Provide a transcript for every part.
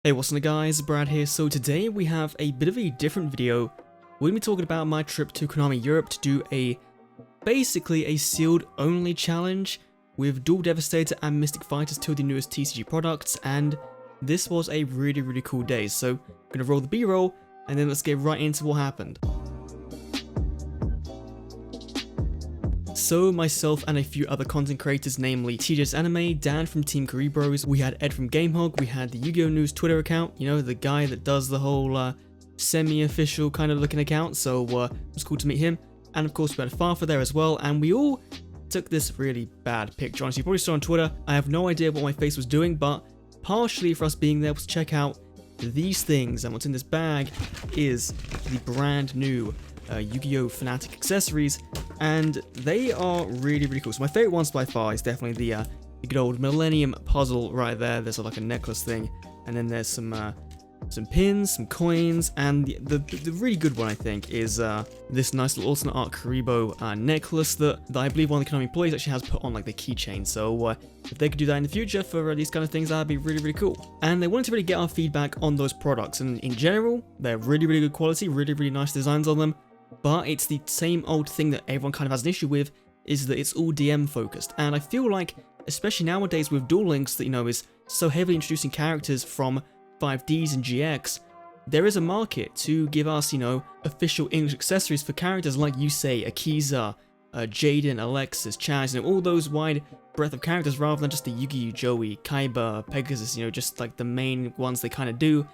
Hey, what's up guys, Brad here. So today we have a bit of a different video. We're going to be talking about my trip to Konami Europe to do basically a sealed only challenge with Duel Devastator and Mystic Fighters, two of the newest TCG products, and this was a really cool day. So I'm going to roll the B-roll and then let's get right into what happened. So myself and a few other content creators, namely TJ's Anime, Dan from Team Bros, we had Ed from GameHog, we had the Yu-Gi-Oh! News Twitter account, you know, the guy that does the whole semi-official kind of looking account, so it was cool to meet him. And of course we had Farfa there as well, and we all took this really bad picture. Honestly, you probably saw on Twitter. I have no idea what my face was doing, but partially for us being there was to check out these things, and what's in this bag is the brand new Yu-Gi-Oh! Fanatic accessories, and they are really cool. So my favorite ones by far is definitely the good old Millennium puzzle right there. There's like a necklace thing, and then there's some pins, some coins, and the really good one I think is this nice little alternate art Karibo necklace that I believe one of the Konami employees actually has put on like the keychain. So if they could do that in the future for these kind of things, that'd be really cool. And they wanted to really get our feedback on those products, and in general, they're really good quality, really nice designs on them. But it's the same old thing that everyone kind of has an issue with, is that it's all DM focused. And I feel like, especially nowadays with Duel Links that, you know, is so heavily introducing characters from 5Ds and GX, there is a market to give us, you know, official English accessories for characters like, you say, Akiza, Jaden, Alexis, Chaz, you know, all those wide breadth of characters rather than just the Yu-Gi-Oh! Joey, Kaiba, Pegasus, you know, just like the main ones they kind of do.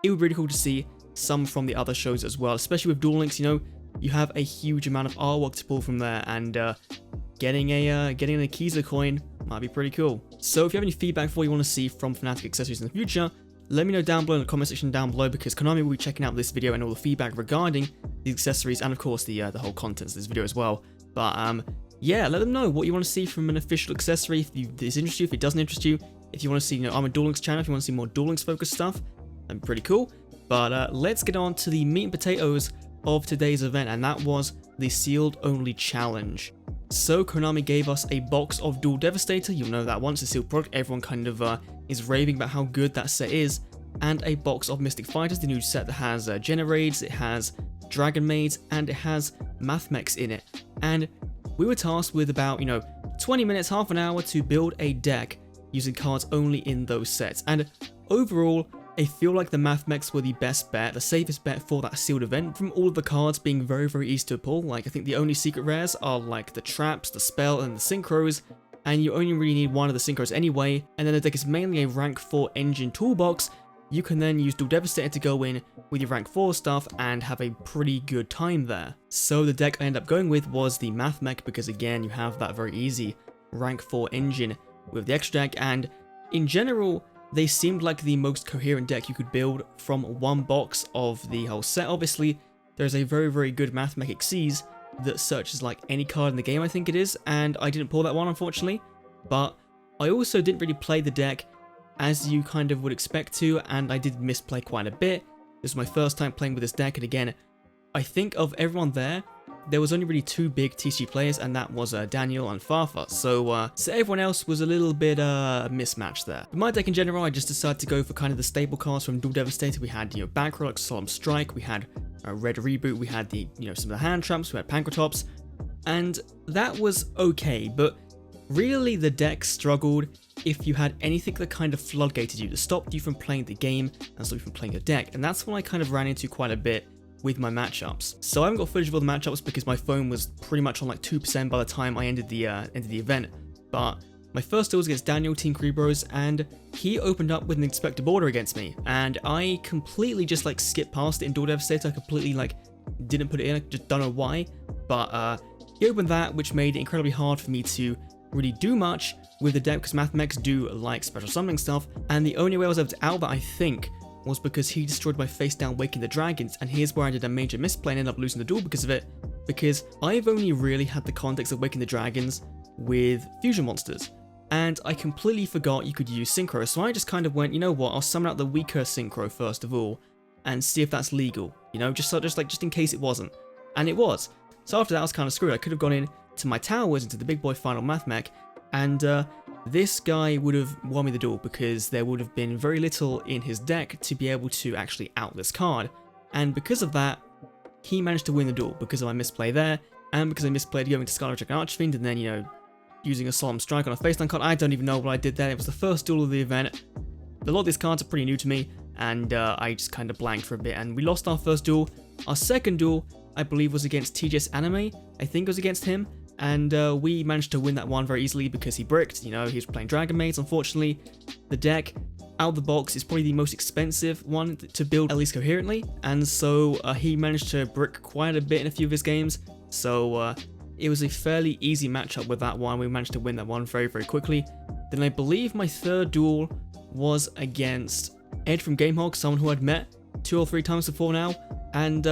It would be really cool to see some from the other shows as well, especially with Duel Links, you know, you have a huge amount of artwork to pull from there, and getting an Akiza coin might be pretty cool. So if you have any feedback for what you want to see from Fnatic accessories in the future, let me know down below in the comment section down below, because Konami will be checking out this video and all the feedback regarding the accessories and of course the whole contents of this video as well. But yeah, let them know what you want to see from an official accessory, if this interests you, if it doesn't interest you, if you want to see, you know, I'm a Duel Links channel, if you want to see more Duel Links focused stuff, that'd be pretty cool. But let's get on to the meat and potatoes of today's event, and that was the sealed only challenge. So Konami gave us a box of Duel Devastator, you'll know that once a sealed product, everyone kind of is raving about how good that set is, and a box of Mystic Fighters, the new set that has Generaids, it has Dragon Maids, and it has Math Mechs in it. And we were tasked with about, you know, 20 minutes, half an hour to build a deck using cards only in those sets. And overall, I feel like the Math Mechs were the best bet, the safest bet for that sealed event, from all of the cards being very easy to pull. Like, I think the only secret rares are like the Traps, the Spell, and the Synchros, and you only really need one of the Synchros anyway, and then the deck is mainly a rank 4 engine toolbox. You can then use Duel Devastator to go in with your rank 4 stuff and have a pretty good time there. So the deck I ended up going with was the Math Mech, because again, you have that very easy rank 4 engine with the extra deck, and in general, they seemed like the most coherent deck you could build from one box of the whole set. Obviously, there's a very good Math Mech Xyz that searches like any card in the game, I think it is, and I didn't pull that one, unfortunately. But I also didn't really play the deck as you kind of would expect to, and I did misplay quite a bit. This was my first time playing with this deck, and again, I think of everyone there was only really two big TCG players, and that was Daniel and Farfa, so everyone else was a little bit mismatched there. But my deck in general, I just decided to go for kind of the staple cards from Duel Devastator. We had, you know, back row like Solemn Strike, we had Red Reboot, we had the, you know, some of the hand traps, we had Pankratops, and that was okay, but really the deck struggled if you had anything that kind of floodgated you, that stopped you from playing the game and stopped you from playing your deck, and that's what I kind of ran into quite a bit with my matchups. So I haven't got footage of all the matchups because my phone was pretty much on like 2% by the time I ended the event, but my first duel was against Daniel, Team Bros, and he opened up with an expected border against me, and I completely just like skipped past it in Duel Devastator. I completely like didn't put it in, I just don't know why, but he opened that, which made it incredibly hard for me to really do much with the deck, because Math Mechs do like special summoning stuff, and the only way I was able to out that, I think, was because he destroyed my face down Waking the Dragons, and here's where I did a major misplay and ended up losing the duel because of it, because I've only really had the context of Waking the Dragons with fusion monsters, and I completely forgot you could use Synchro, so I just kind of went, you know what, I'll summon out the weaker Synchro first of all, and see if that's legal, you know, just in case it wasn't, and it was. So after that I was kind of screwed. I could have gone in to my towers, into the big boy final Math Mech, and this guy would have won me the duel because there would have been very little in his deck to be able to actually out this card. And because of that, he managed to win the duel because of my misplay there, and because I misplayed going to Scarlet Dragon Archfiend and then, you know, using a Solemn Strike on a faceline card. I don't even know what I did there. It was the first duel of the event. A lot of these cards are pretty new to me, and I just kind of blanked for a bit, and we lost our first duel. Our second duel, I believe, was against TGS Anime. I think it was against him, and we managed to win that one very easily because he bricked. You know, he was playing Dragon Maids. Unfortunately, the deck out of the box is probably the most expensive one to build, at least coherently, and so he managed to brick quite a bit in a few of his games. So it was a fairly easy matchup with that one. We managed to win that one very, very quickly. Then I believe my third duel was against Ed from GameHog, someone who I'd met 2 or 3 times before now, and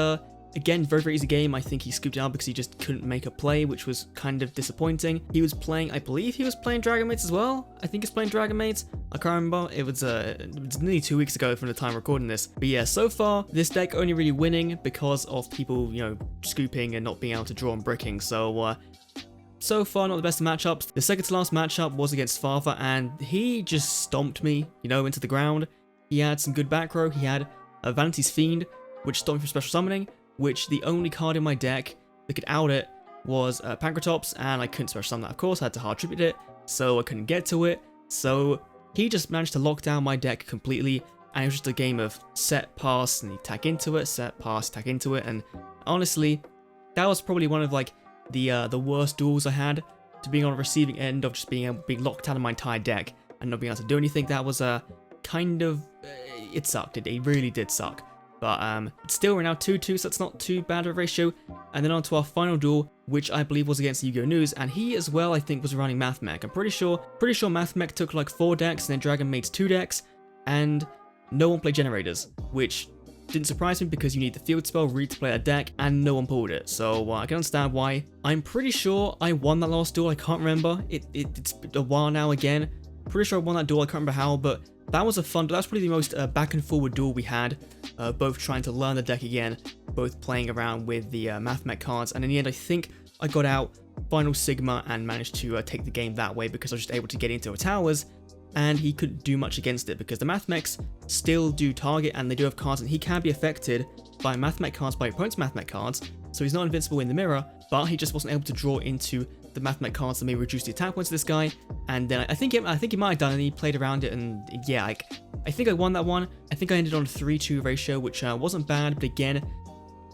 again, very, very easy game. I think he scooped out because he just couldn't make a play, which was kind of disappointing. He was playing, I believe he was playing Dragon Maids as well. I think he's playing Dragon Maids. I can't remember. It was nearly 2 weeks ago from the time recording this. But yeah, so far, this deck only really winning because of people, you know, scooping and not being able to draw and bricking. So far, not the best of matchups. The second to last matchup was against Father, and he just stomped me, you know, into the ground. He had some good back row. He had a Vanity's Fiend, which stopped me from special summoning, which the only card in my deck that could out it was Pancratops, and I couldn't special summon that, of course. I had to hard tribute it, so I couldn't get to it. So he just managed to lock down my deck completely, and it was just a game of set, pass, and he tack into it, set, pass, tack into it, and honestly, that was probably one of like the worst duels I had, to being on the receiving end of just being locked out of my entire deck and not being able to do anything. That was kind of it sucked. It really did suck. But still, we're now 2-2, so that's not too bad of a ratio. And then on to our final duel, which I believe was against Yu-Gi-Oh! News, and he as well, I think, was running Mathmech. I'm pretty sure Mathmech took like 4 decks, and then Dragon Maid's 2 decks, and no one played Generators, which didn't surprise me because you need the field spell read to play a deck, and no one pulled it. So I can understand why. I'm pretty sure I won that last duel. I can't remember. It's a while now again. Pretty sure I won that duel. I can't remember how, but that was a fun. That was probably the most back and forward duel we had. Both trying to learn the deck again, both playing around with the Mathmech cards, and in the end, I think I got out Final Sigma and managed to take the game that way because I was just able to get into her towers, and he couldn't do much against it because the Mathmechs still do target, and they do have cards, and he can be affected by Mathmech cards, by opponent's Mathmech cards, so he's not invincible in the mirror, but he just wasn't able to draw into the Mathmech cards that may reduce the attack points of this guy. And then I think he might have done it, and he played around it, and yeah, I think I won that one. I think I ended on a 3-2 ratio, which wasn't bad, but again,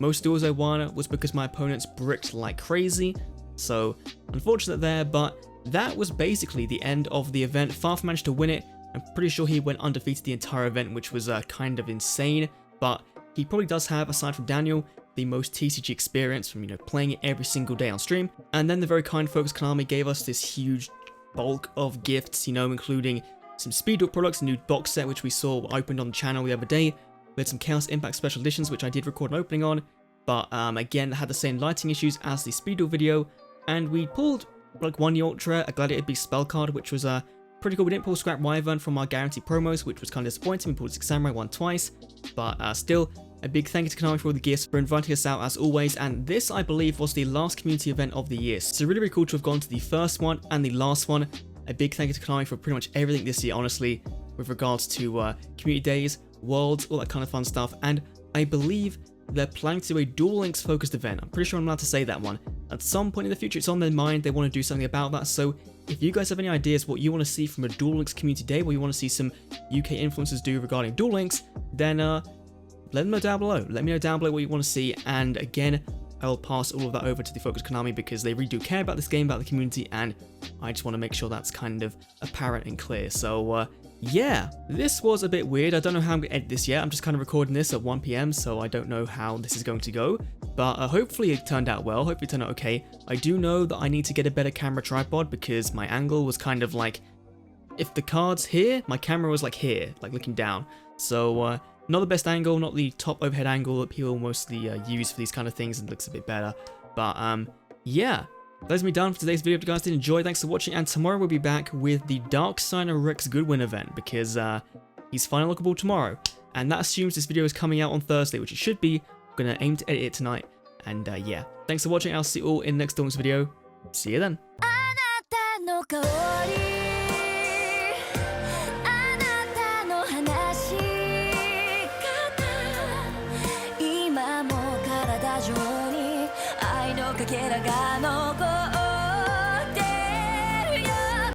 most duels I won was because my opponents bricked like crazy, so unfortunate there. But that was basically the end of the event. Farf managed to win it. I'm pretty sure he went undefeated the entire event, which was kind of insane, but he probably does have, aside from Daniel, the most TCG experience from, you know, playing it every single day on stream. And then the very kind folks Konami gave us this huge bulk of gifts, you know, including some Speed Duel products, a new box set which we saw opened on the channel the other day. We had some Chaos Impact special editions which I did record an opening on, but again had the same lighting issues as the Speed Duel video, and we pulled like one Ultra, a Gladiator Beast spell card, which was pretty cool. We didn't pull Scrap Wyvern from our guaranteed promos, which was kind of disappointing. We pulled Six Samurai one twice, but still, a big thank you to Konami for all the gifts, for inviting us out as always, and this, I believe, was the last community event of the year. So really, really cool to have gone to the first one and the last one. A big thank you to Konami for pretty much everything this year, honestly, with regards to community days, worlds, all that kind of fun stuff, and I believe they're planning to do a Duel Links focused event. I'm pretty sure I'm allowed to say that one. At some point in the future, it's on their mind, they want to do something about that, so if you guys have any ideas what you want to see from a Duel Links community day, what you want to see some UK influencers do regarding Duel Links, then let them know down below. Let me know down below what you want to see, and again, I'll pass all of that over to the Focus Konami because they really do care about this game, about the community, and I just want to make sure that's kind of apparent and clear. So yeah, this was a bit weird. I don't know how I'm going to edit this yet. I'm just kind of recording this at 1 PM, so I don't know how this is going to go, but hopefully it turned out well. Hopefully it turned out okay. I do know that I need to get a better camera tripod because my angle was kind of like, if the card's here, my camera was like here, like looking down. So not the best angle, not the top overhead angle that people mostly use for these kind of things. It looks a bit better, but yeah. That's me done for today's video. If you guys did enjoy, thanks for watching, and tomorrow we'll be back with the Dark Signer Rex Goodwin event because he's finally lookable tomorrow, and that assumes this video is coming out on Thursday, which it should be. I'm gonna aim to edit it tonight, and yeah, thanks for watching. I'll see you all in the next Duel Links video. See you then. た上に愛のかけらが残